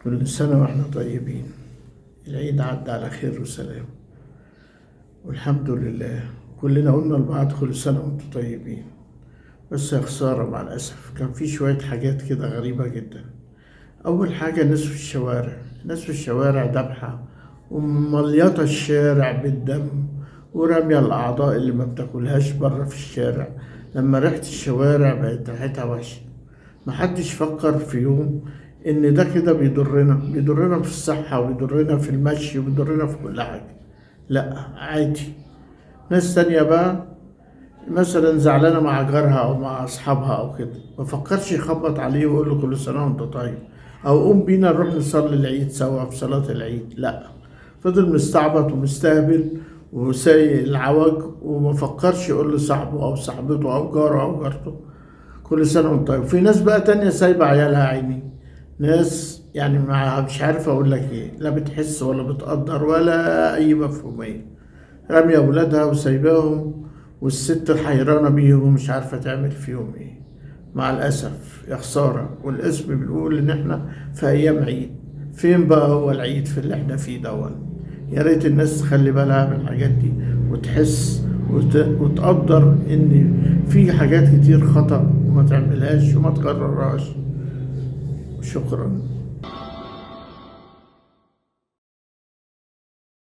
كل سنة واحنا طيبين. العيد عدى على خير وسلام والحمد لله. كلنا قلنا لبعض كل سنة وانتم طيبين، بس يا خسارة مع الأسف كان في شوية حاجات كده غريبة جدا. أول حاجة الناس في الشوارع دبحة ومليطة الشارع بالدم ورمية الأعضاء اللي ما بتاكلهاش بره في الشارع. لما ريحة الشوارع بقت ريحتها وحشة، محدش فكر في يوم إن ده كده بيضرنا في الصحة وبيضرنا في المشي وبيضرنا في كل حاجة. لأ عادي. ناس تانية بقى مثلا زعلانة مع جارها أو مع أصحابها أو كده، مفكرش يخبط عليه ويقول له كل سنة وأنت طيب، أو قوم بينا نروح نصلي العيد سوا في صلاة العيد. لأ، فضل مستعبط ومستهبل وسايق العوج ومفكرش يقول لصاحبه أو صاحبته أو جاره أو جارته كل سنة وأنت طيب. في ناس بقى تانية سايبة عيالها عيني، ناس يعني مش عارف أقول لك إيه، لا بتحس ولا بتقدر ولا أي مفهومية، رامية ولادها وسايباهم، والست حيرانة بيهم ومش عارفة تعمل فيهم ايه. مع الأسف يا خسارة، والاسم بيقول إن احنا في أيام عيد. فين بقى هو العيد في اللي احنا فيه دون؟ يا ريت الناس تخلي بالها من الحاجات دي وتحس وتقدر إن في حاجات كتير خطأ وما تعملهاش وما تكررهاش. شكرا.